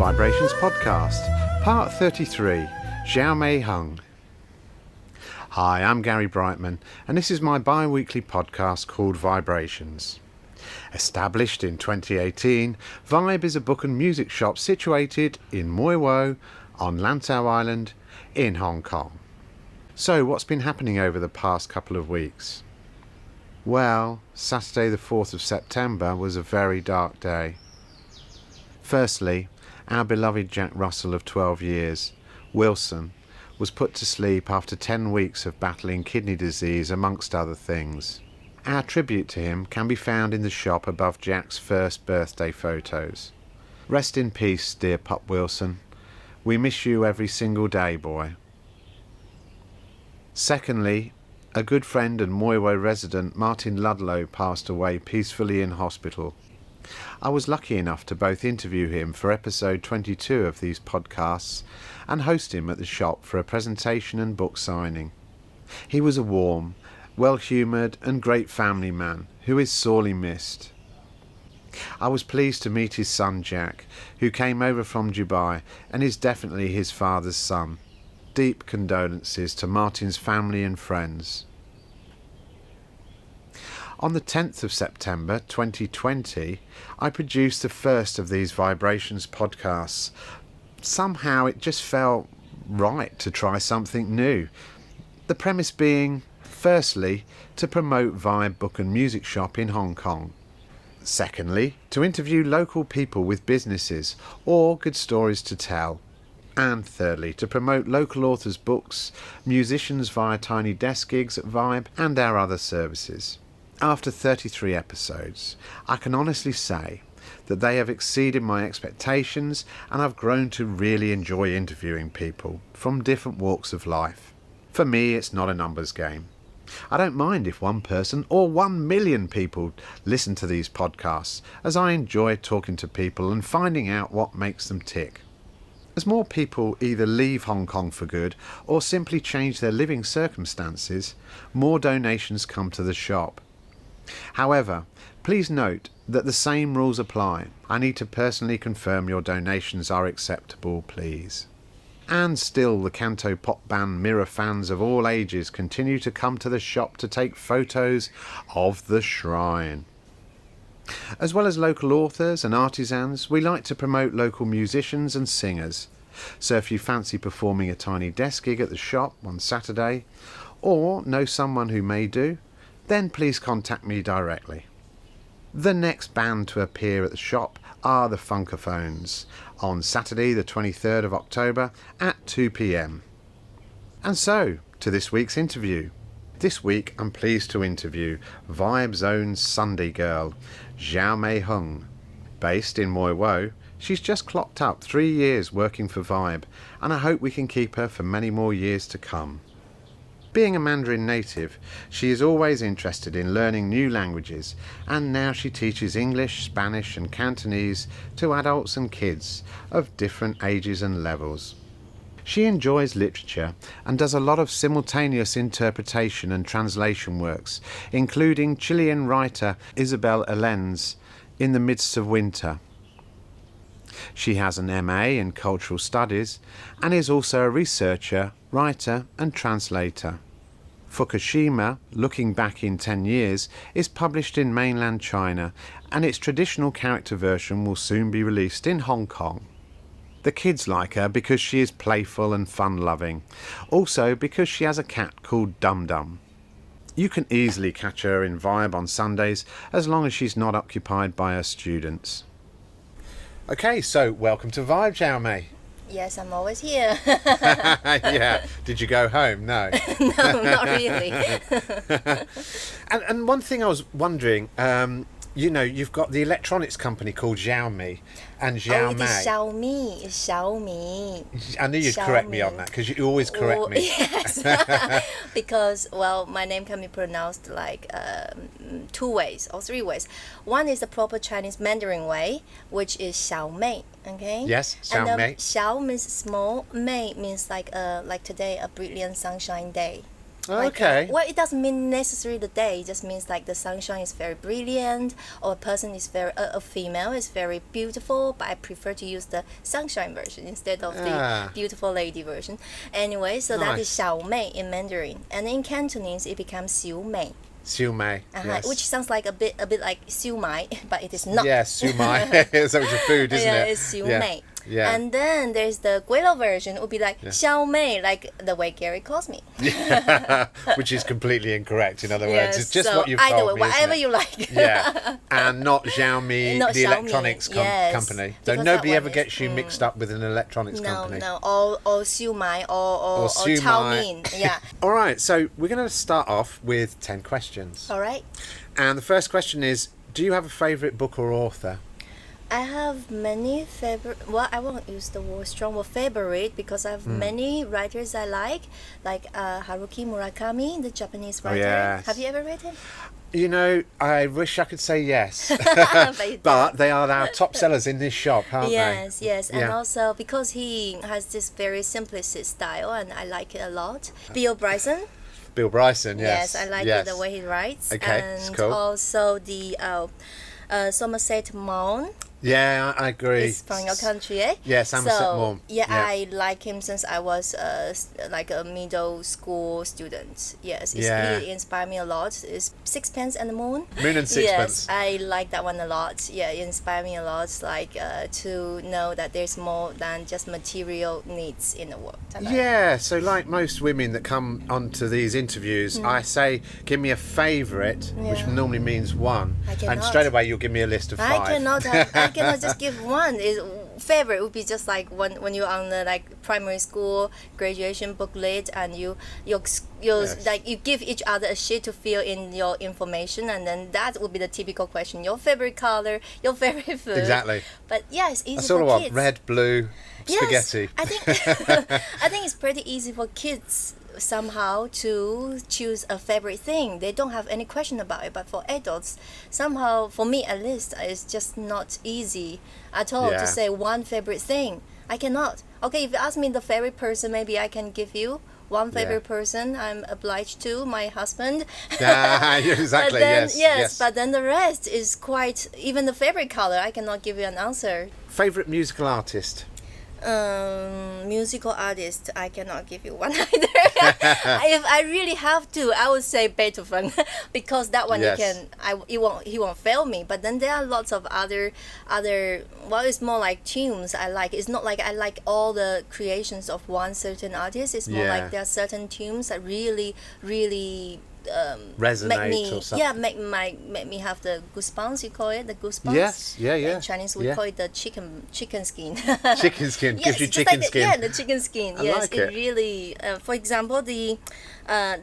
VIBErations podcast, part 33, Xiao Mei Huang. Hi, I'm Gary Brightman, and this is my bi-weekly podcast called VIBErations. Established in 2018, Vibe is a book and music shop situated in Mui Wo on Lantau Island in Hong Kong. So, what's been happening over the past couple of weeks? Well, Saturday the 4th of September was a very dark day. Firstly, our beloved Jack Russell of 12 years, Wilson, was put to sleep after 10 weeks of battling kidney disease amongst other things. Our tribute to him can be found in the shop above Jack's first birthday photos. Rest in peace, dear Pup Wilson. We miss you every single day, boy. Secondly, a good friend and Mui Wo resident, Martin Ludlow, passed away peacefully in hospital. I was lucky enough to both interview him for episode 22 of these podcasts and host him at the shop for a presentation and book signing. He was a warm, well-humoured and great family man who is sorely missed. I was pleased to meet his son Jack, who came over from Dubai and is definitely his father's son. Deep condolences to Martin's family and friends. On the 10th of September 2020, I produced the first of these VIBErations podcasts. Somehow it just felt right to try something new. The premise being, firstly, to promote Vibe Book and Music Shop in Hong Kong. Secondly, to interview local people with businesses or good stories to tell. And thirdly, to promote local authors' books, musicians via tiny desk gigs at Vibe, and our other services. After 33 episodes, I can honestly say that they have exceeded my expectations and I've grown to really enjoy interviewing people from different walks of life. For me, it's not a numbers game. I don't mind if 1 person or 1 million people listen to these podcasts, as I enjoy talking to people and finding out what makes them tick. As more people either leave Hong Kong for good or simply change their living circumstances, more donations come to the shop. However, please note that the same rules apply. I need to personally confirm your donations are acceptable, please. And still, the Canto pop band Mirror fans of all ages continue to come to the shop to take photos of the shrine. As well as local authors and artisans, we like to promote local musicians and singers. So if you fancy performing a tiny desk gig at the shop on Saturday, or know someone who may do, then please contact me directly. The next band to appear at the shop are the Funkophones on Saturday the 23rd of October at 2 p.m. And so, to this week's interview. This week I'm pleased to interview Vibe's own Sunday girl, Xiao Mei Huang. Based in Mui Wo, she's just clocked up 3 years working for Vibe, and I hope we can keep her for many more years to come. Being a Mandarin native, she is always interested in learning new languages, and now she teaches English, Spanish and Cantonese to adults and kids of different ages and levels. She enjoys literature and does a lot of simultaneous interpretation and translation works, including Chilean writer Isabel Allende's In the Midst of Winter. She has an MA in Cultural Studies and is also a researcher, writer and translator. Fukushima, Looking Back in 10 Years, is published in Mainland China, and its traditional character version will soon be released in Hong Kong. The kids like her because she is playful and fun-loving, also because she has a cat called Dum Dum. You can easily catch her in Vibe on Sundays as long as she's not occupied by her students. Okay, so welcome to Vibe, Xiao Mei. Yes, I'm always here. Yeah. Did you go home? No. No, not really. And one thing I was wondering, you've got the electronics company called Xiaomi and Xiao Mei. It's Xiaomi. It's Xiaomi. I knew you'd correct me on that because you always correct me. Yes. Because, my name can be pronounced like 2 ways or 3 ways. One is the proper Chinese Mandarin way, which is Xiao Mei. Okay. Yes, Xiao Mei. Xiao means small, Mei means like today, a brilliant sunshine day. Okay. Well, it doesn't mean necessarily the day. It just means like the sunshine is very brilliant, or a person is a female is very beautiful. But I prefer to use the sunshine version instead of the beautiful lady version. Anyway, so that is Nice. Xiao Mei in Mandarin, and in Cantonese it becomes Xiu Mei. Xiao Mei. Yes. Which sounds like a bit like siu mai, but it is not. Yeah, Xiao Mei. So it's a food, isn't Yeah, it? it's siu Yeah. mei. Yeah. And then there's the Guilo version. It would be like Xiao Mei, like the way Gary calls me. Which is completely incorrect, in other words. Yes, It's just so what you've either told way, me, isn't whatever it? you like. Yeah, and not Xiaomi, Not the Xiaomi, electronics yes, company. So because nobody that ever one gets is- you mixed up with an electronics No, company. no, or siu mai, or Siu chow mai. mein. Yeah. All right, so we're going to start off with 10 questions. All right. And the first question is, do you have a favourite book or author? I have many favorite. Well, I won't use the word strong word favorite because I have many writers I like Haruki Murakami, the Japanese writer. yes. Have you ever read him? You know, I wish I could say yes, But you but they are our top sellers in this shop, aren't Yes, yes, and Yeah. also because he has this very simplistic style, and I like it a lot. Bill Bryson, they? Bill Bryson, yes. I like yes. it the way he writes. Okay, and it's cool. also the Somerset Maugham Yeah, I agree. is from your country, eh? Yeah, Somerset so, Maugham. Yeah, Yeah. I like him since I was like a middle school student. Yes, Yeah. he inspired me a lot. It's Sixpence and the Moon. Moon and Sixpence. Yes, I like that one a lot. Yeah, it inspired me a lot. Like to know that there's more than just material needs in the world. I like Yeah, so like most women that come onto these interviews, I say, give me a favourite, which Yeah. normally means one, I and cannot. straight away you'll give me a list of five. I cannot just give one. Favorite would be just like when you're on the like primary school graduation booklet, and you Yes. like you give each other a sheet to fill in your information, and then that would be the typical question: your favorite color, your favorite food. Exactly. But yeah, it's easy That's for all I want. kids. Red, blue, Yes, spaghetti. I think I think it's pretty easy for kids somehow to choose a favorite thing. They don't have any question about it. But for adults, somehow, for me at least, it's just not easy at all Yeah. to say one favorite thing. I cannot. Okay, if you ask me the favorite person, maybe I can give you one favorite person. I'm obliged to my husband. Ah, exactly, But then, yes. But then the rest is quite. Even the favorite color, I cannot give you an answer. Favourite musical artist? Musical artist, I cannot give you one either. If I really have to, I would say Beethoven because that one Yes. he won't fail me. But then there are lots of other well, it's more like tunes I like. It's not like I like all the creations of one certain artist. It's more Yeah. like there are certain tunes that really Resonate make me or something? yeah make me have the goosebumps. You call it the goosebumps? Yes, yeah. In Chinese we Yeah. call it the chicken skin. Chicken skin, Yes, gives you just chicken like skin. Yeah, the chicken skin. I Yes, like it it. really. For example, the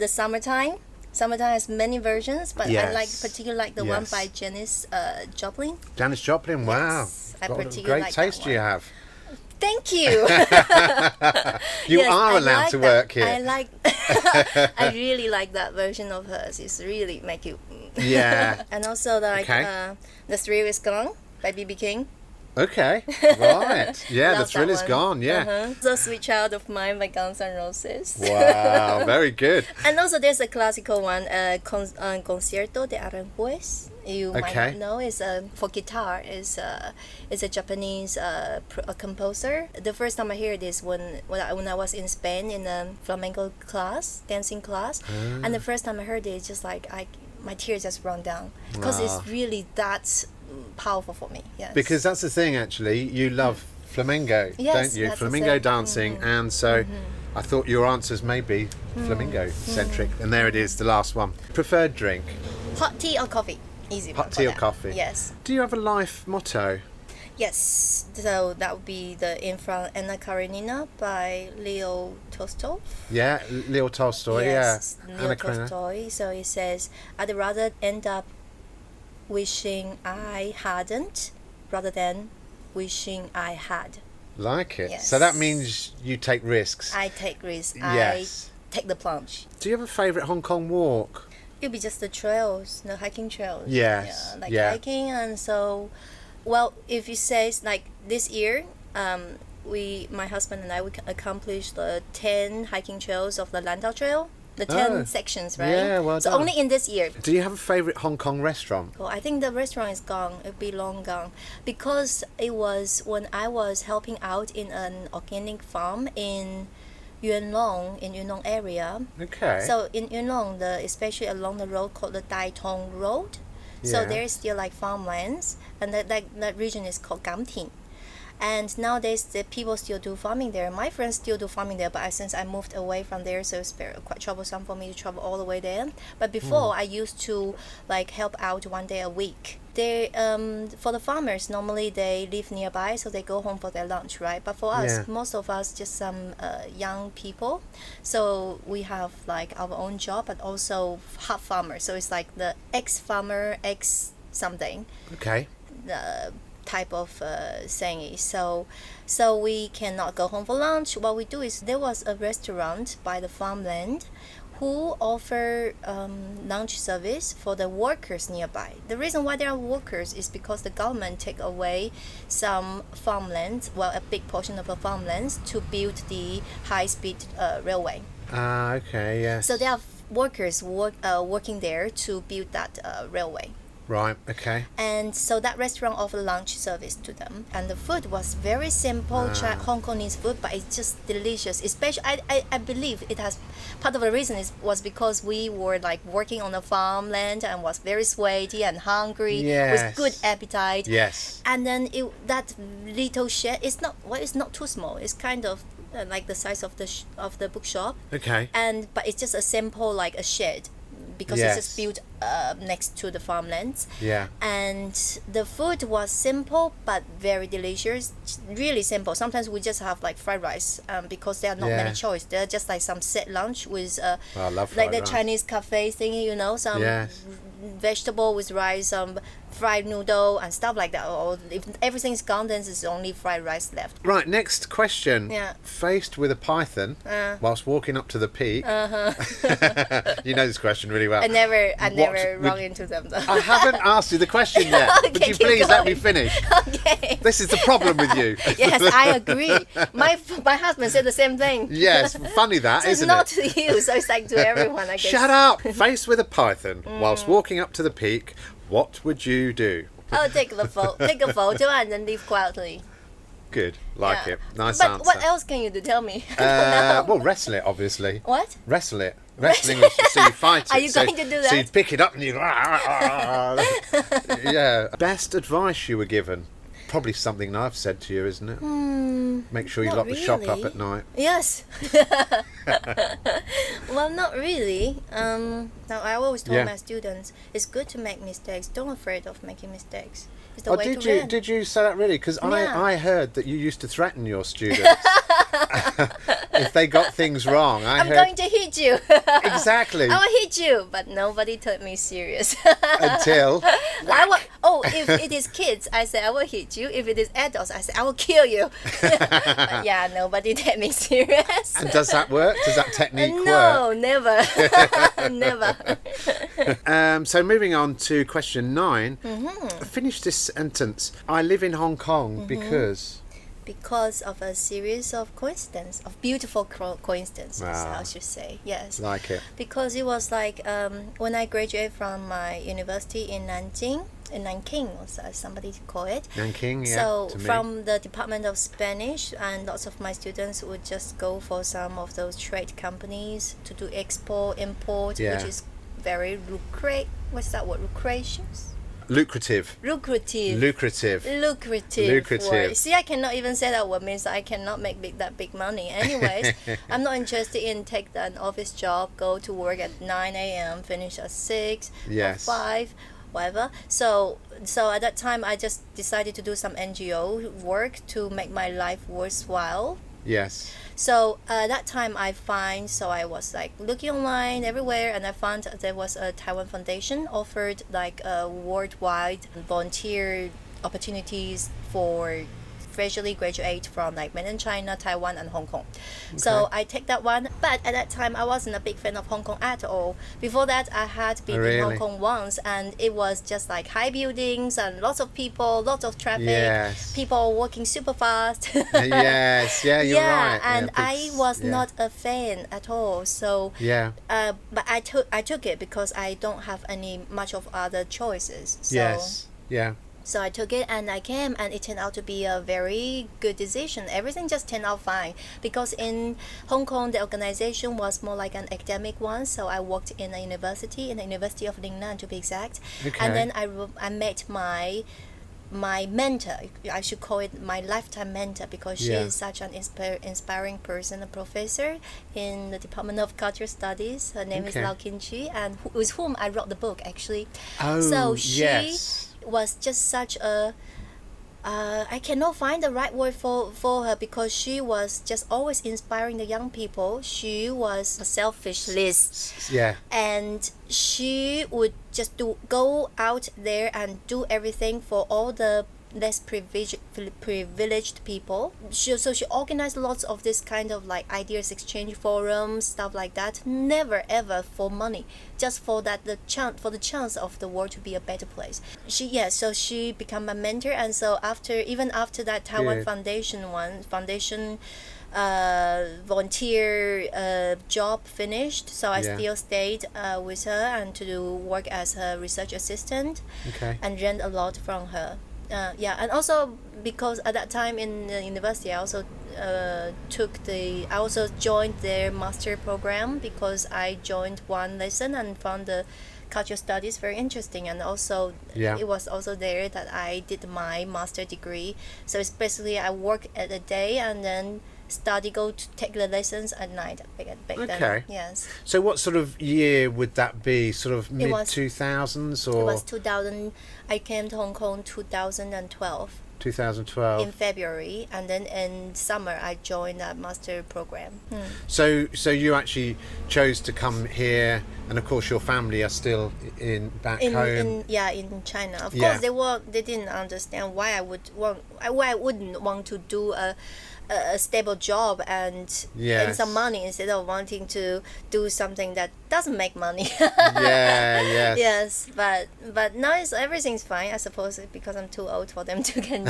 summertime. Summertime has many versions, but I like Yes. particularly like the one Yes. by Janis Joplin. Janis Joplin, wow. Yes, I What a particularly great like that taste you one. have. Thank you. You Yes, are I allowed like to that. work here. I like. I really like that version of hers. It's really make you. Yeah. And also like Okay. The Thrill Is Gone by B.B. King. Okay, right. Yeah, the Love thrill that is one. gone, yeah. The Sweet Child of Mine by Guns N' Roses. Wow, very good. And also there's a classical one, Concierto de Aranjuez. You might Okay. not know. It's for guitar. It's a Japanese composer. The first time I heard this when I was in Spain in a flamenco class, dancing class, and the first time I heard it, it's just like my tears just run down because it's really that powerful for me. Yes. Because that's the thing, actually. You love flamenco, Yes, don't you? that's the Flamingo thing. dancing, and so I thought your answers may be flamingo centric. And there it is, the last one. Preferred drink? Hot tea or coffee? Easy one Hot for tea or that. coffee? Yes. Do you have a life motto? Yes, so that would be the In Front Anna Karenina by Leo Tolstoy. Yeah, Leo Tolstoy, Yes, yeah. Leo Anna Karenina. Tolstoy. So it says, I'd rather end up wishing I hadn't rather than wishing I had. Like it. Yes. So that means you take risks. I take risks. Yes. I take the plunge. Do you have a favourite Hong Kong walk? It'll be just the trails, the hiking trails. Yes, Yeah, like yeah. hiking, and so, well, if you say like this year, my husband and I, we accomplished the 10 hiking trails of the Lantau Trail. the 10 sections, right? Yeah, well so done. only in this year. Do you have a favourite Hong Kong restaurant? Oh, I think the restaurant is gone. It'll be long gone, because it was when I was helping out in an organic farm in Yuen Long area. Okay. So in Yuen Long, especially along the road called the Dai Tong Road, so Yeah. there is still like farmlands, and that region is called Gam Ting. And nowadays, the people still do farming there. My friends still do farming there, but since I moved away from there, so it's quite troublesome for me to travel all the way there. But before, I used to like help out one day a week. They for the farmers, normally they live nearby, so they go home for their lunch, right? But for us, Yeah. most of us just some young people, so we have like our own job, but also half farmer. So it's like the ex-farmer, ex something. Okay. Type of saying. So we cannot go home for lunch. What we do is, there was a restaurant by the farmland who offer lunch service for the workers nearby. The reason why there are workers is because the government take away some farmland, well, a big portion of the farmlands, to build the high-speed railway. Okay, yes. So there are workers working there to build that railway. Right, okay. And so that restaurant offered lunch service to them, and the food was very simple Hong Kongese food, but it's just delicious. Especially, I believe it has part of the reason was because we were like working on the farmland and was very sweaty and hungry, Yes. with good appetite. Yes. And then that little shed, it's not too small. It's kind of like the size of the bookshop. Okay. But it's just a simple like a shed, because Yes. it's just built next to the farmlands. Yeah. And the food was simple but very delicious. Really simple. Sometimes we just have like fried rice, because there are not many choice. There are just like some set lunch with I love like fried the rice. Chinese cafe thingy, some Yes. vegetable with rice, some fried noodle and stuff like that. Or if everything's gone, then there's only fried rice left. Right, next question. Yeah. Faced with a python whilst walking up to the peak. You know this question really well. I never would- run into them though. I haven't asked you the question yet. Would Okay, you keep please let me going. finish? Okay. This is the problem with you. Yes, I agree. My husband said the same thing. Yes, funny that, So it's isn't not it? to you, so it's like to everyone, I guess. Shut up! Faced with a python whilst walking up to the peak, what would you do? Oh, take a photo and then leave quietly. Good, like Yeah. it. Nice but answer. what else can you do? Tell me. I don't know. Well, wrestle it, obviously. What? Wrestle it. Wrestling was so you fight it. Are you so, going to do So that? you'd pick it up and you. Yeah. Best advice you were given? Probably something I've said to you, isn't it? Make sure you not lock the shop up really. at night. Yes. Well, not really. Now I always told Yeah. my students, it's good to make mistakes. Don't afraid of making mistakes. It's the Oh, way did to you? learn. Did you say that really? Because Yeah. I heard that you used to threaten your students if they got things wrong. I'm going to hit you. Exactly. I will hit you, but nobody took me serious. Until If it is kids, I say I will hit you. If it is adults, I say I will kill you. But yeah, nobody take me serious. and does that work? Does that technique No, never. Never. work? So moving on to question 9. Mm-hmm. Finish this sentence. I live in Hong Kong because. Because of a series of beautiful coincidences, Wow. I should say. Yes. Like it. Because it was like when I graduated from my university in Nanjing, as somebody call it. Nanking, yeah. So to me. from the Department of Spanish, and lots of my students would just go for some of those trade companies to do export, import, Yeah. which is very what's that word? Lucracious? Lucrative. Lucrative. Lucrative. Word. See, I cannot even say that word, means I cannot make that big money. Anyways, I'm not interested in take an office job, go to work at 9 a.m., finish at 6 Yes. or 5, whatever. So at that time, I just decided to do some NGO work to make my life worthwhile. Yes. So that time I was like looking online everywhere, and I found there was a Taiwan Foundation offered like worldwide volunteer opportunities for freshly graduate from like Mainland China, Taiwan, and Hong Kong. So I take that one. But at that time, I wasn't a big fan of Hong Kong at all. Before that, I had been in Hong Kong once, and it was just like high buildings and lots of people, lots of traffic, people walking super fast. Yes, yeah, you're right. And I was not a fan at all. So but I took it because I don't have any much of other choices. So, so I took it and I came, and it turned out to be a very good decision. Everything just turned out fine because in Hong Kong the organization was more like an academic one. So I worked in a university, in the University of Ningnan to be exact. And then I met my mentor. I should call it my lifetime mentor because she is such an inspiring person, a professor in the Department of Cultural Studies. Her name is Lau Kin-chi, and with whom I wrote the book actually. So she was just such a I cannot find the right word for her because she was just always inspiring the young people. She was selfishless. And she would just go out there and do everything for all the less privileged people. So she organized lots of this kind of like ideas exchange forums, stuff like that. Never ever for money, just for that the chance of the world to be a better place. So she became my mentor, and so even after that Taiwan Foundation volunteer job finished, so I still stayed with her and to work as her research assistant and learned a lot from her. And also because at that time in the university I also joined their master program because I joined one lesson and found the cultural studies very interesting, and also it was also there that I did my master degree. So it's basically I work at the day and then go to take the lessons at night back then. Yes. So what sort of year would that be? Sort of mid 2000s or? It was 2000. I came to Hong Kong 2012. 2012 in February, and then in summer I joined that master program. So you actually chose to come here, and of course your family are still back home. In China. Of course they didn't understand why I wouldn't want to do a stable job and earn some money instead of wanting to do something that doesn't make money. Yes, but now everything's fine, I suppose, because I'm too old for them to get.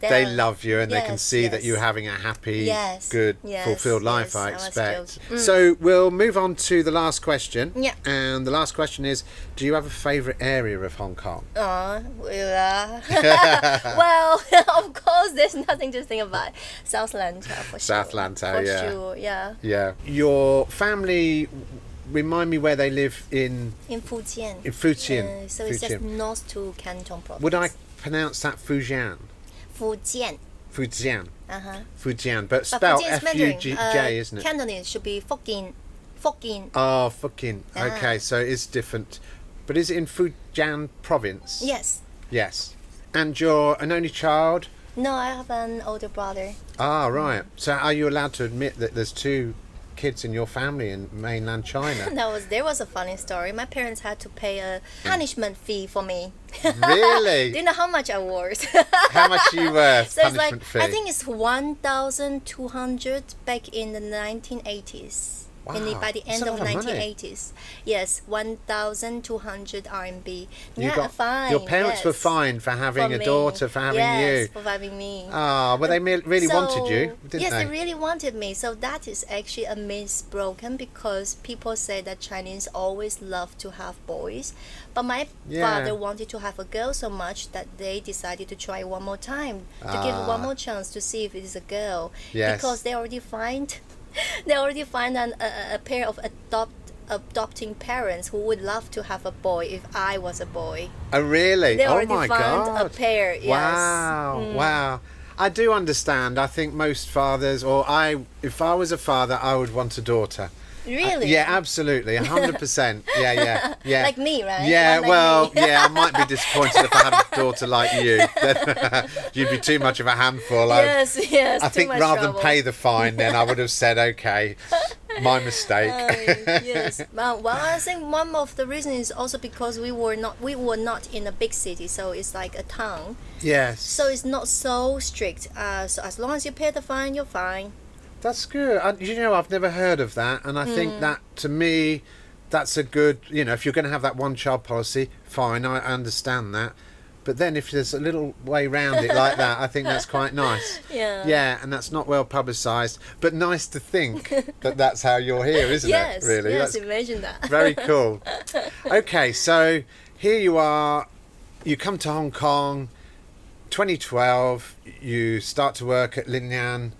They love you, and they can see that you're having a happy, good, fulfilled life. I expect. So we'll move on to the last question. And the last question is: do you have a favourite area of Hong Kong? Well, of course, there's nothing to think about. South Lantau for sure. South Lantau, sure, yeah. Your family, remind me where they live in Fujian. In Fujian. So it's just north to Canton province. Would I pronounce that Fujian? Fujian. Fujian. Fujian, but spelled F-U-J, isn't it? Cantonese should be Fokin. Oh, Fokin. Okay, so it's different. But is it in Fujian province? Yes. And you're an only child? No, I have an older brother. Ah, right. So are you allowed to admit that there's two kids in your family in mainland China? There was a funny story. My parents had to pay a punishment fee for me. Really? Do you know how much I was? How much are you worth? So it's like, fee? I think it's 1,200 back in the 1980s. Wow, by the end of 1980s. Yes, 1,200 RMB. Fine. Your parents were fined for having a daughter, for having you. Yes, for having me. Well, they really wanted you, didn't they? Yes, they really wanted me. So that is actually a myth broken, because people say that Chinese always love to have boys. But my father wanted to have a girl so much that they decided to try one more time, to give one more chance to see if it is a girl. Yes. Because they already find a pair of adopting parents who would love to have a boy if I was a boy. Oh, really? They already my found God. a pair, yes. Wow. I do understand. I think most fathers, if I was a father, I would want a daughter. Really? Yeah, absolutely, 100%. Yeah. Like me, right? Yeah, I might be disappointed if I had a daughter like you. Then you'd be too much of a handful. Yes. I think rather than pay the fine, then I would have said, okay, My mistake. Yes. Well, I think one of the reasons is also because we were not in a big city, so it's like a town. Yes. So it's not so strict. So as long as you pay the fine, you're fine. That's good. I've never heard of that, and I think that, to me, that's a good, if you're going to have that one-child policy, fine, I understand that. But then if there's a little way round it like that, I think that's quite nice. Yeah. Yeah, and that's not well publicised, but nice to think that that's how you're here, isn't Yes, it? Really? yes, That's imagine that. very cool. Okay, so here you are. You come to Hong Kong, 2012. You start to work at Linyan.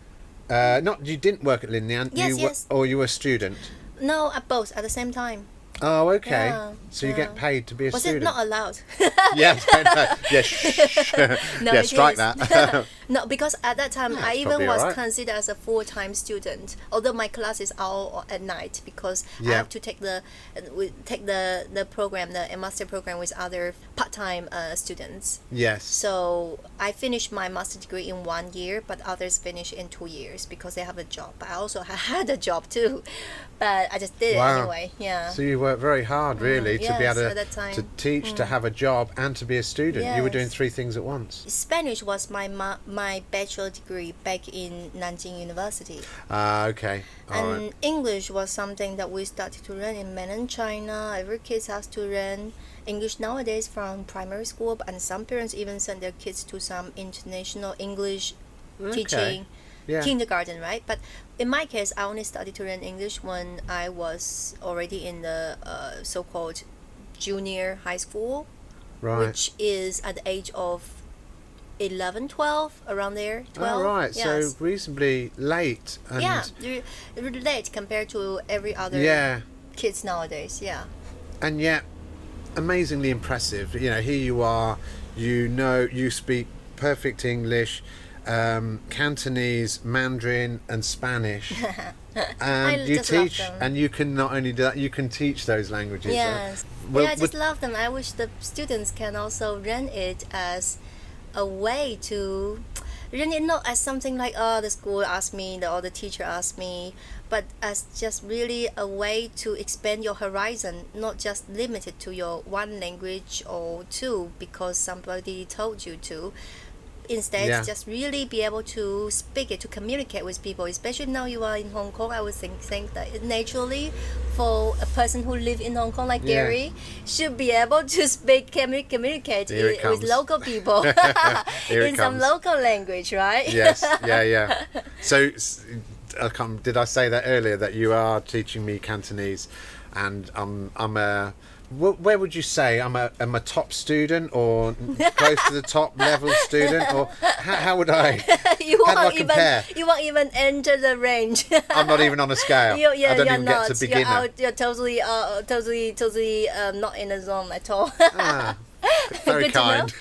You didn't work at Linyan. Yes. Or you were a student. No, both at the same time. Oh, okay. Yeah, So you get paid to be a Was student. it not allowed? Yeah, No, yeah, it strike is. that. No, because at that time I it's even probably was alright. considered as a full-time student. Although my classes are all at night because I Yeah. have to take the program, the master program with other part-time students. Yes. So I finished my master degree in 1 year, but others finish in 2 years because they have a job. But I also had a job too, but I just did it Wow. anyway. Yeah. So you worked very hard, really, to be yes, able at that time. to teach, to have a job, and to be a student. You were doing Yes. 3 things at once. Spanish was my bachelor degree back in Nanjing University. Okay. All And right. English was something that we started to learn in Mainland China. Every kid has to learn English nowadays from primary school, and some parents even send their kids to some international English teaching Yeah. kindergarten, right? But in my case, I only started to learn English when I was already in the so-called junior high school, Right. which is at the age of 11, 12, around there. 12. Oh, right. Yes. So reasonably late. And Yeah, really late compared to every other Yeah. kids nowadays. Yeah. And yet, amazingly impressive. Here you are. You speak perfect English, Cantonese, Mandarin, and Spanish. And you just love teach, them. and you can not only do that, you can teach those languages. Yes. Well, I just love them. I wish the students can also learn it as a way to learn it, not as something like, oh, the school asked me or the teacher asked me, but as just really a way to expand your horizon, not just limited to your one language or two because somebody told you to. Instead, Yeah. just really be able to speak it, to communicate with people. Especially now you are in Hong Kong, I would think that naturally, for a person who live in Hong Kong like Yeah. Gary, should be able to communicate Here it with comes. local people Here it in some comes. local language, right? Yes. Yeah. So, did I say that earlier that you are teaching me Cantonese, and I'm a. Where would you say I'm a top student or close to the top level student, or how would I? you How do I won't compare? even enter the range. I'm not even on a scale. I don't you're even not. get to beginner. You're totally not in the zone at all. Ah, very Good to kind.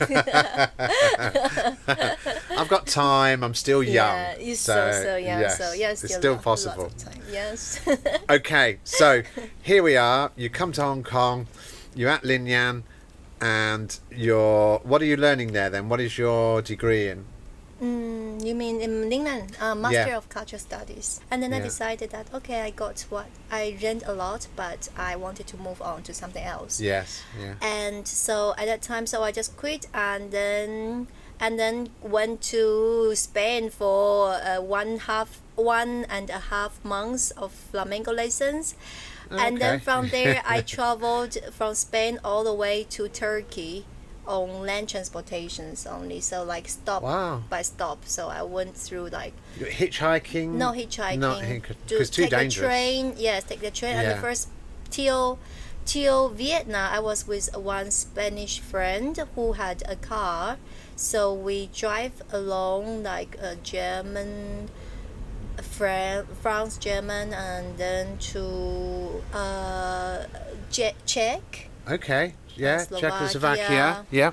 I've got time. I'm still young. Yeah, you're so young. Yes, So yes, it's still still lots possible. of time. Yes. Okay, so here we are. You come to Hong Kong. You're at Linyan, and what are you learning there then? What is your degree in? You mean in Mainland, Master Yeah. of Cultural Studies. And then I Yeah. decided that, okay, I got what I learned a lot, but I wanted to move on to something else. Yes, yeah. And so at that time, I just quit and then went to Spain for 1.5 months of flamenco lessons. And then Okay. from there, I traveled from Spain all the way to Turkey on land transportations only. So like stop Wow. by stop. So I went through like Hitchhiking? no hitchhiking. Not because too take dangerous. the train. Yes, take the train. And Yeah. the first till Vietnam, I was with one Spanish friend who had a car. So we drive along like a German, France, German, and then to Czech. Okay, yeah, Slovakia. Czechoslovakia. Yeah.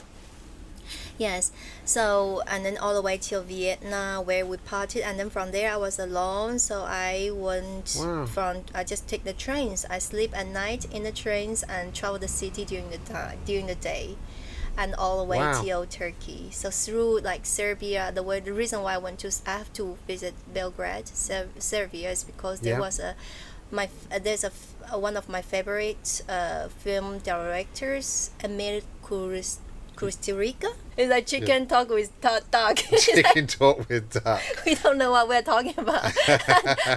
Yes. So and then all the way till Vietnam where we parted, and then from there I was alone. So I went Wow. I just take the trains. I sleep at night in the trains and travel the city during the day. And all the way Wow. till Turkey. So through like Serbia, the reason why I have to visit Belgrade, Serbia, is because there Yeah. was there's one of my favorite film directors, Emil Kusturica. It's like chicken talk with duck. Chicken talk with duck. We don't know what we're talking about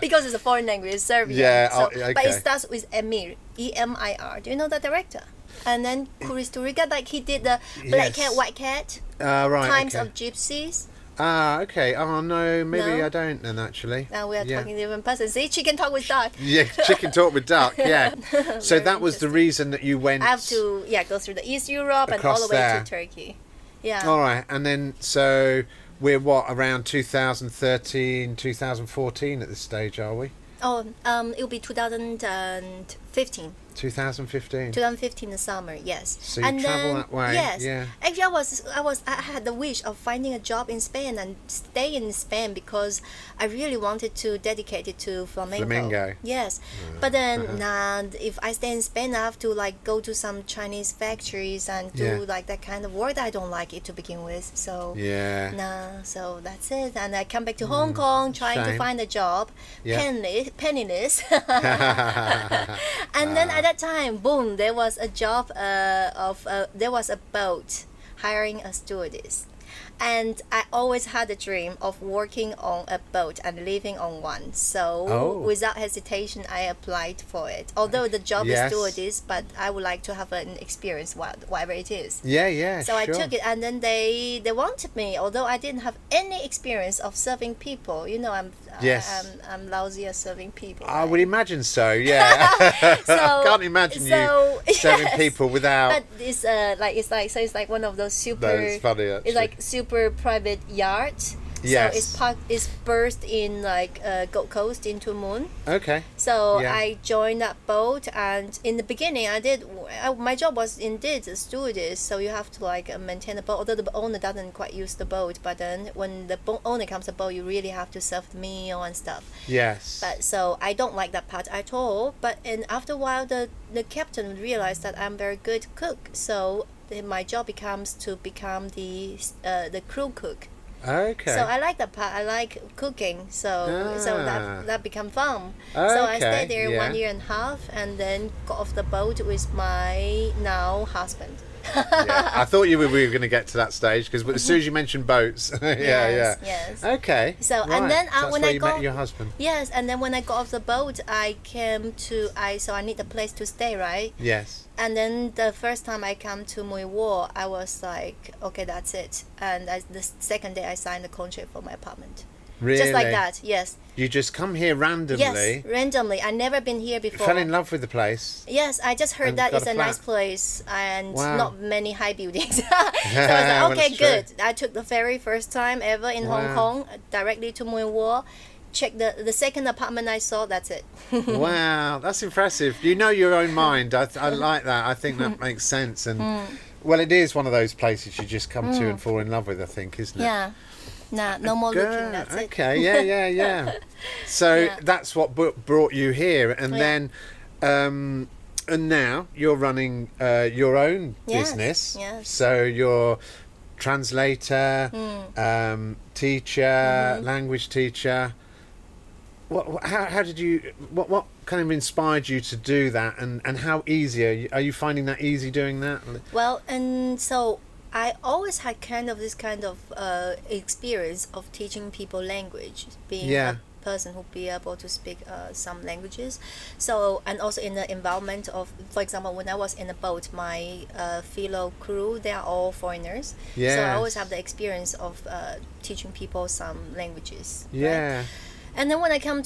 because it's a foreign language, it's Serbian. Yeah, so, okay. But it starts with Emir, Emir. Do you know that director? And then Kusturica, like he did the Black Cat, White Cat, right, Times okay. of Gypsies. Okay. Oh, no, maybe No? I don't then, actually. Now we are talking different person. See, chicken talk with duck. Yeah, chicken talk with duck, yeah. So Very that was the interesting. reason that you went... I have to go through the East Europe and all Across the way there. to Turkey. Yeah. All right, and then, so we're around 2013, 2014 at this stage, are we? Oh, it'll be 2015. 2015. 2015 the summer, yes. So you travel that way, yes. yeah. Actually, I had the wish of finding a job in Spain and stay in Spain because I really wanted to dedicate it to flamenco. Yes, but then if I stay in Spain, I have to like go to some Chinese factories and do like that kind of work that I don't like it to begin with. So so that's it. And I come back to Hong Kong trying to find a job, penniless. And then at that time, boom, there was a job there was a boat hiring a stewardess. And I always had a dream of working on a boat and living on one. So without hesitation, I applied for it. Although the job is stewardess, but I would like to have an experience, whatever it is. So I took it, and then they wanted me. Although I didn't have any experience of serving people. You know, I'm lousy at serving people. I would imagine so. Yeah. So, I can't imagine you serving people without. But it's it's like one of those super. That's funny, actually. It's like super private yacht. Yes. So it's berthed in like Gold Coast into Moon. Okay. So I joined that boat, and in the beginning my job was indeed a stewardess. So you have to like maintain the boat. Although the owner doesn't quite use the boat, but then when the owner comes to the boat, you really have to serve the meal and stuff. Yes. But so I don't like that part at all. But after a while, the captain realized that I'm very good cook. So my job becomes to become the crew cook. Okay. So I like that part. I like cooking. So that become fun. So I Okay, stayed there 1 year and a half, and then got off the boat with my now husband. I thought you were going to get to that stage because as soon as you mentioned boats, Yes. Okay. So right. and then So that's when where I you got met your husband. Yes, and then when I got off the boat, I need a place to stay, right? Yes. And then the first time I come to Mui Wo, I was like, okay, that's it. And the second day I signed the contract for my apartment. Really? Just like that, yes. You just come here randomly. Yes, randomly. I never been here before. Fell in love with the place. Yes, I just heard And that got it's a a nice flat. place and Wow. not many high buildings. So I was like, Well, okay, it's true. good. I took the ferry first time ever in Hong Wow. Kong directly to Mui Wo. Check the second apartment I saw. That's it. Wow, that's impressive. You know your own mind. I like that. I think that makes sense. And well, it is one of those places you just come to and fall in love with, I think, isn't it? Yeah. Nah, no more Good. looking. That's it. Okay, yeah. So Yeah. that's what brought you here, and Yeah. then, and now you're running your own Yes, business. yes. So you're translator, teacher, language teacher. How did you? What kind of inspired you to do that, and how easy are you finding that easy doing that? Well, and so I always had this kind of experience of teaching people language, being a person who be able to speak some languages. So, and also in the environment of, for example, when I was in a boat, my fellow crew, they are all foreigners. So I always have the experience of teaching people some languages. Yeah. Right? And then when I come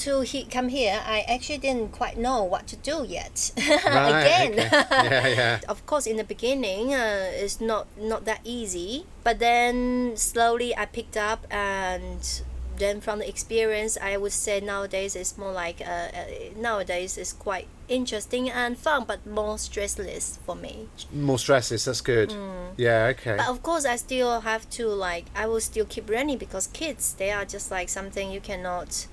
here, I actually didn't quite know what to do yet. Right, Again, okay. Yeah. Of course, in the beginning, it's not that easy. But then slowly I picked up, and then from the experience, I would say nowadays it's more like nowadays it's quite interesting and fun, but more stressless for me. More stresses. That's good. Yeah. Okay. But of course, I still have to I will still keep learning because kids, they are just like something you cannot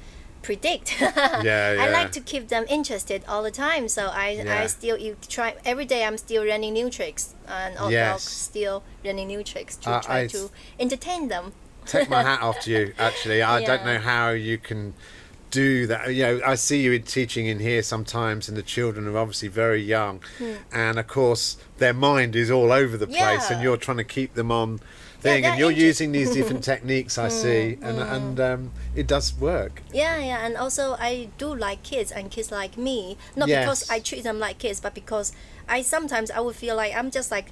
predict. I like to keep them interested all the time, so I still try every day. I'm still learning new tricks, and still learning new tricks to try to entertain them. Take my hat off to you. Actually, I don't know how you can do that. You know, I see you in teaching in here sometimes, and the children are obviously very young, and of course their mind is all over the place, and you're trying to keep them on thing, and you're using these different techniques, I see, and it does work. Yeah, and also I do like kids, and kids like me, not because I treat them like kids, but because I sometimes I would feel like I'm just like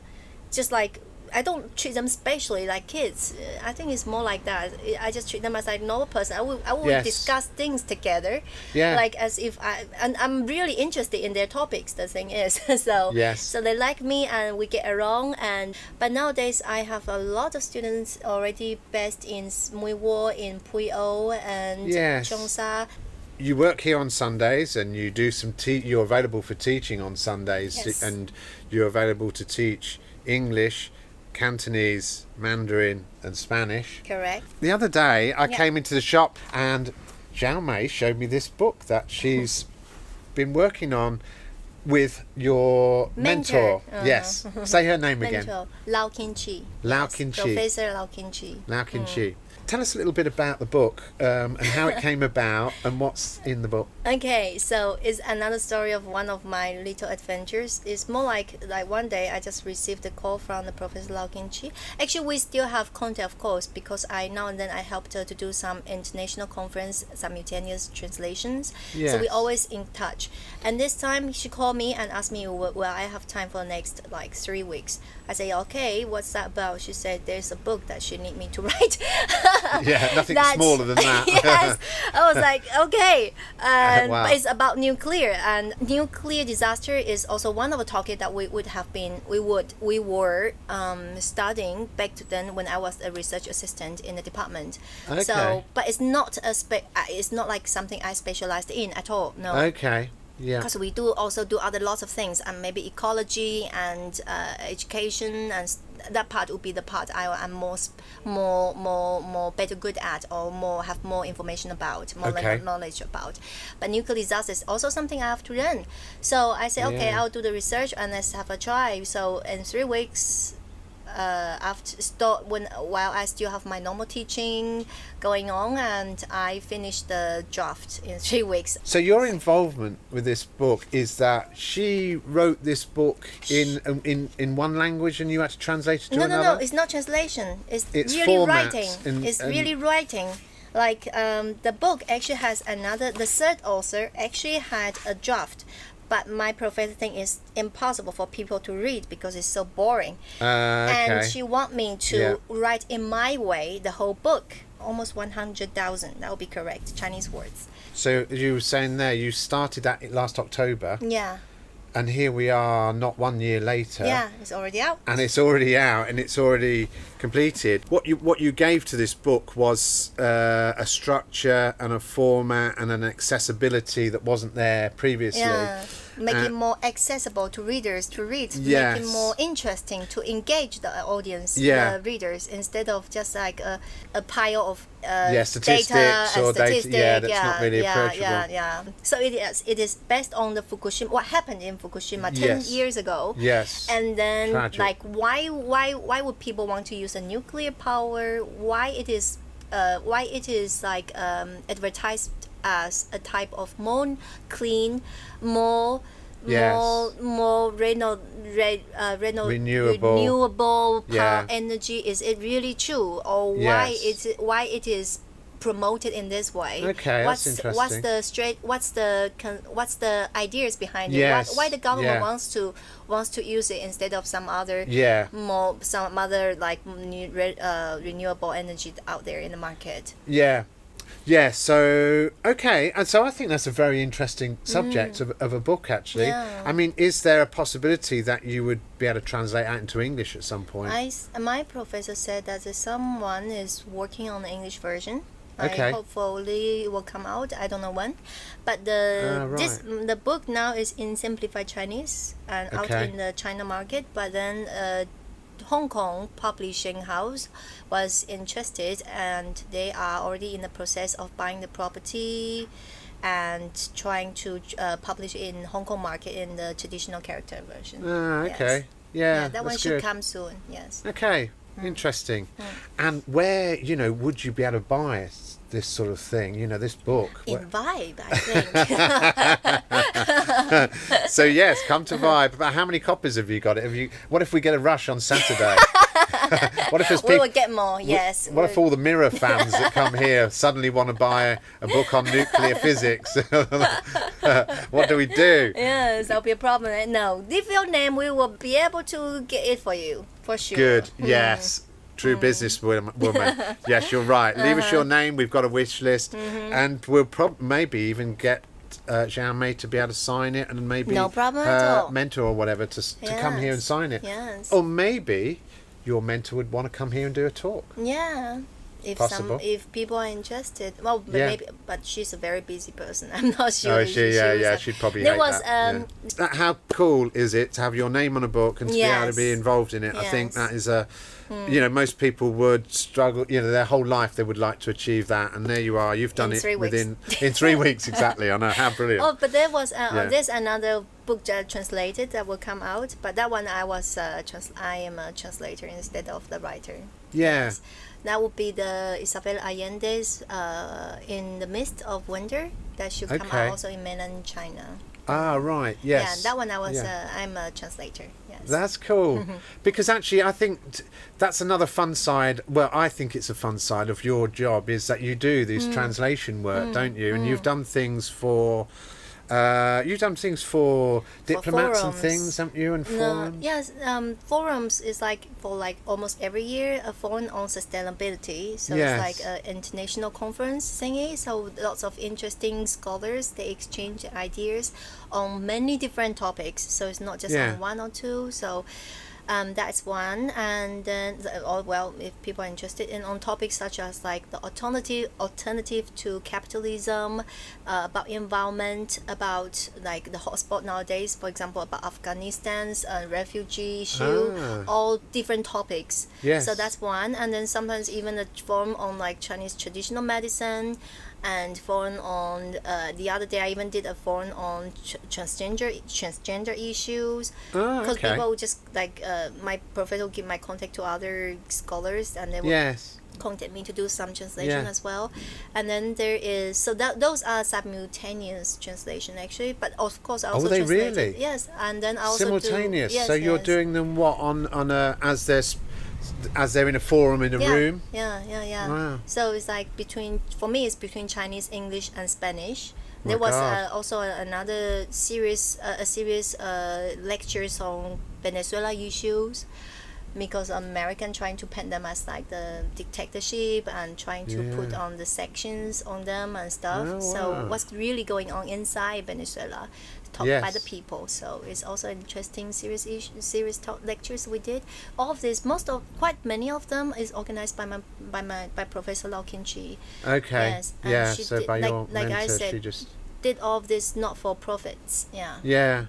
I don't treat them specially like kids. I think it's more like that. I just treat them as like normal person. I will discuss things together, like as if I'm really interested in their topics. The thing is, so they like me and we get along. But nowadays I have a lot of students already based in Mui Wo, in Puyo, and Cheongsa. You work here on Sundays, and you do some. You're available for teaching on Sundays, and you're available to teach English, Cantonese, Mandarin and Spanish. Correct. The other day I came into the shop and Xiao Mei showed me this book that she's been working on with your mentor. Yes. Say her name again. Lau Qinqi. Lau Qinqi. Professor Lau Qinqi. Lau Qinqi. Tell us a little bit about the book and how it came about and what's in the book. Okay, so it's another story of one of my little adventures. It's more like one day I just received a call from the Professor Lau Qinqi. Actually, we still have contact, of course, because now and then I helped her to do some international conference simultaneous translations. Yes. So we always in touch. And this time she called me and asked me, well, I have time for the next 3 weeks. I say, okay, what's that about? She said there's a book that she need me to write. Yeah, nothing smaller than that. Yes, I was like, okay. Wow. But it's about nuclear, and nuclear disaster is also one of the topics that we were studying back to then when I was a research assistant in the department. Okay. So, but it's not it's not like something I specialized in at all. No. Okay. Yeah. Because we do also do other lots of things, and maybe ecology and education, and that part would be the part I'm more better good at, or have more information about, more knowledge about. But nuclear disaster is also something I have to learn. So I say, okay, I'll do the research and let's have a try. So in 3 weeks. While I still have my normal teaching going on, and I finished the draft in 3 weeks. So your involvement with this book is that she wrote this book in one language and you had to translate it to another? No, it's not translation. It's really writing. It's really writing. Like the book actually has the third author actually had a draft. But my professor think it's impossible for people to read because it's so boring. And she want me to write in my way the whole book, almost 100,000. That would be correct, Chinese words. So you were saying there, you started that last October. Yeah. And here we are, not 1 year later. Yeah, it's already out. And it's already out, and it's already completed. What you gave to this book was a structure and a format and an accessibility that wasn't there previously. Yeah, make it more accessible to readers to read. Make it more interesting to engage the audience, the readers, instead of just like a pile of statistics data. That's not really approachable. So it is based on the Fukushima, what happened in Fukushima 10 years ago. Yes. And then Tragic. like why would people want to use a nuclear power? Why it is like advertised as a type of more clean, more renewable power energy? Is it really true, or why it is promoted in this way? Okay, that's interesting. What's the ideas behind it? Why the government wants to use it instead of some other like renewable energy out there in the market? Yeah, so, okay, and so I think that's a very interesting subject of a book, actually. Yeah. I mean, is there a possibility that you would be able to translate out into English at some point? My professor said that someone is working on the English version. Okay. Hopefully it will come out. I don't know when, but the book now is in simplified Chinese and out in the China market. But then Hong Kong publishing house was interested, and they are already in the process of buying the property and trying to publish in Hong Kong market in the traditional character version. Okay. Yeah, that one should come soon. Yes. Okay. Interesting. And where, would you be able to buy this sort of thing, this book? In Vibe, I think. So yes, come to Vibe. But how many copies have you got? What if we get a rush on Saturday? What if we will get more, yes. What if all the Mirror fans that come here suddenly want to buy a book on nuclear physics? What do we do? Yes, that'll be a problem. No, leave your name. We will be able to get it for you, for sure. Good, yes. True businesswoman. Yes, you're right. Leave us your name. We've got a wish list. And we'll maybe even get Xiao Mei to be able to sign it, and maybe no problem at her all. mentor or whatever to come here and sign it. Yes. Or maybe your mentor would want to come here and do a talk. Yeah. If people are interested, maybe, but she's a very busy person. I'm not sure. Oh, is she? She'd probably hate that. How cool is it to have your name on a book and to be able to be involved in it? Yes. I think that is most people would struggle. Their whole life they would like to achieve that, and there you are. You've done it in 3 weeks exactly. I know, how brilliant. Oh, but there was there's another book translated that will come out, but that one I am a translator instead of the writer. Yeah. Yes. That would be the Isabel Allende's In the Midst of Winter. That should come out also in Mainland China. Ah, right. Yes. Yeah, that one I'm a translator. Yes. That's cool. Because actually, I think that's another fun side. Well, I think it's a fun side of your job is that you do this translation work, don't you? And you've done things for. Diplomats and things, haven't you? And forums. Yes, forums is for almost every year a forum on sustainability. So it's like an international conference thingy. So lots of interesting scholars, they exchange ideas on many different topics. So it's not just on one or two. So that's one. And then if people are interested in on topics such as the alternative to capitalism, about environment, about the hotspot nowadays, for example, about Afghanistan's refugee issue, all different topics. Yes. So that's one. And then sometimes even a forum on Chinese traditional medicine, and forum on the other day I even did a forum on transgender issues, because people would just my professor will give my contact to other scholars, and they would contact me to do some translation as well. And then there is those are simultaneous translation actually, but of course I also translated. Really? Yes, and then I also simultaneous. You're doing them on a as they're in a forum in a room. Yeah. Wow. So it's for me it's between Chinese, English, and Spanish. There was also another series lectures on Venezuela issues, because American trying to paint them as the dictatorship and trying to put on the sections on them and stuff. Oh, wow. So what's really going on inside Venezuela, taught by the people. So it's also interesting series talk lectures we did. All of this, quite many of them is organized by Professor Lau Kin-chi. Okay. Yes. And so by your mentor, I said, she just did all of this not for profits. Yeah.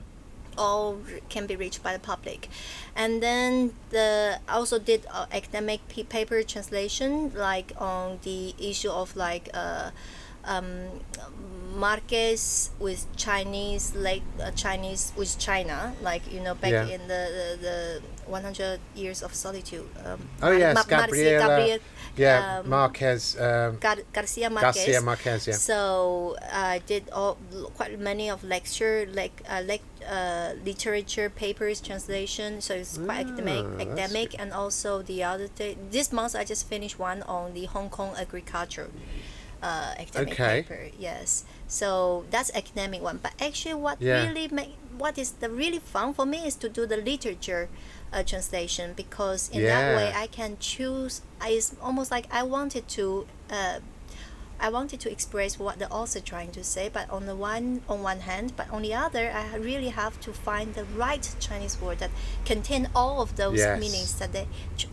All can be reached by the public. And then I also did academic paper translation, on the issue of markets with Chinese with China, back in the 100 years of solitude. Gabriel. Marquez. Garcia Marquez. Garcia Marquez. Yeah. So I did quite many of literature papers translation. So it's quite academic, and also the other day, this month I just finished one on the Hong Kong agriculture. Academic paper, yes. So that's academic one. But actually, what is the really fun for me is to do the literature translation, because in that way I can choose. It's almost like I wanted to express what the author trying to say, but on one hand, but on the other, I really have to find the right Chinese word that contain all of those meanings,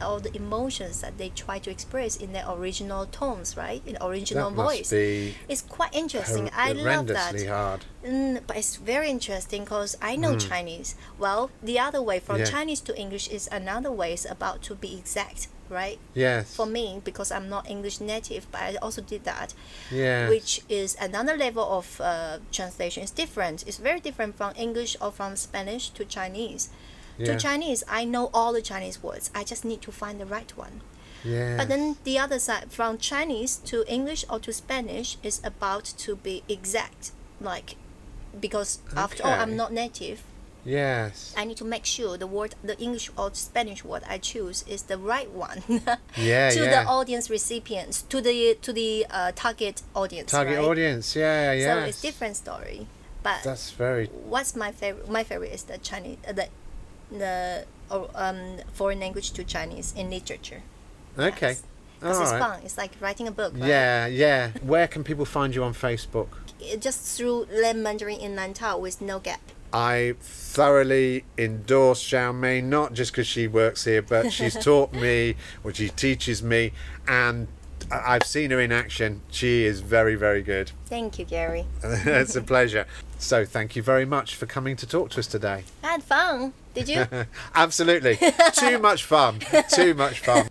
all the emotions that they try to express in their original tones, right? In original voice. It's quite interesting. I love that. Hard. But it's very interesting because I know Chinese. Well, the other way from Chinese to English is another way. It's about to be exact. Right? Yes. For me, because I'm not English native, but I also did that. Yeah. Which is another level of translation. It's different. It's very different from English or from Spanish to Chinese. To Chinese, I know all the Chinese words. I just need to find the right one. Yeah. But then the other side, from Chinese to English or to Spanish, is about to be exact. Like, because after all, I'm not native. Yes. I need to make sure the English or Spanish word I choose is the right one. Yeah, to the audience recipients, to the target audience. Target right? audience, yeah. So it's different story. But that's very. What's my favorite? My favorite is the Chinese, the foreign language to Chinese in literature. Okay. Yes. Because it's fun. It's like writing a book, right? Yeah. Where can people find you on Facebook? Just through Learn Mandarin in Lantau with no gap. I thoroughly endorse Xiao Mei, not just because she works here, but she's taught me, or she teaches me, and I've seen her in action. She is very, very good. Thank you, Gary. It's a pleasure. So thank you very much for coming to talk to us today. I had fun. Did you? Absolutely. Too much fun. Too much fun.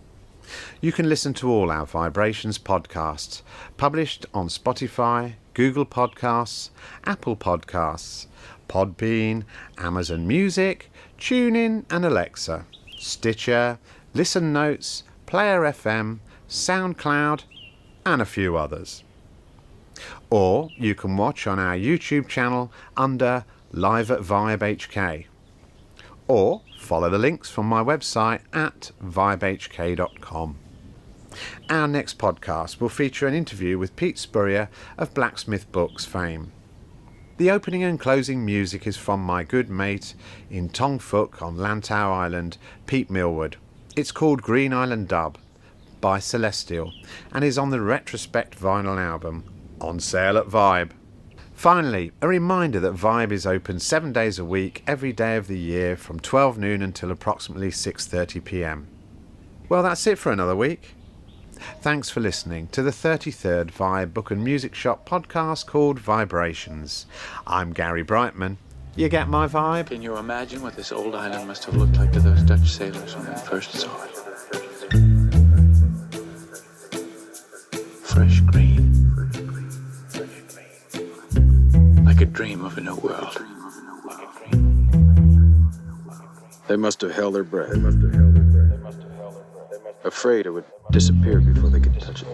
You can listen to all our VIBErations podcasts, published on Spotify, Google Podcasts, Apple Podcasts, Podbean, Amazon Music, TuneIn and Alexa, Stitcher, Listen Notes, Player FM, SoundCloud, and a few others. Or you can watch on our YouTube channel under Live at VIBEHK. Or follow the links from my website at vibehk.com. Our next podcast will feature an interview with Pete Spurrier of Blacksmith Books fame. The opening and closing music is from my good mate in Tong Fuk on Lantau Island, Pete Millwood. It's called Green Island Dub by Celestial and is on the Retrospect vinyl album, on sale at Vibe. Finally, a reminder that Vibe is open 7 days a week, every day of the year from 12 noon until approximately 6:30 p.m. Well, that's it for another week. Thanks for listening to the 33rd Vibe Book and Music Shop podcast called VIBErations. I'm Gary Brightman. You get my vibe? Can you imagine what this old island must have looked like to those Dutch sailors when they first saw it? Fresh green. Like a dream of a new world. They must have held their breath. Afraid it would disappear before they could touch it.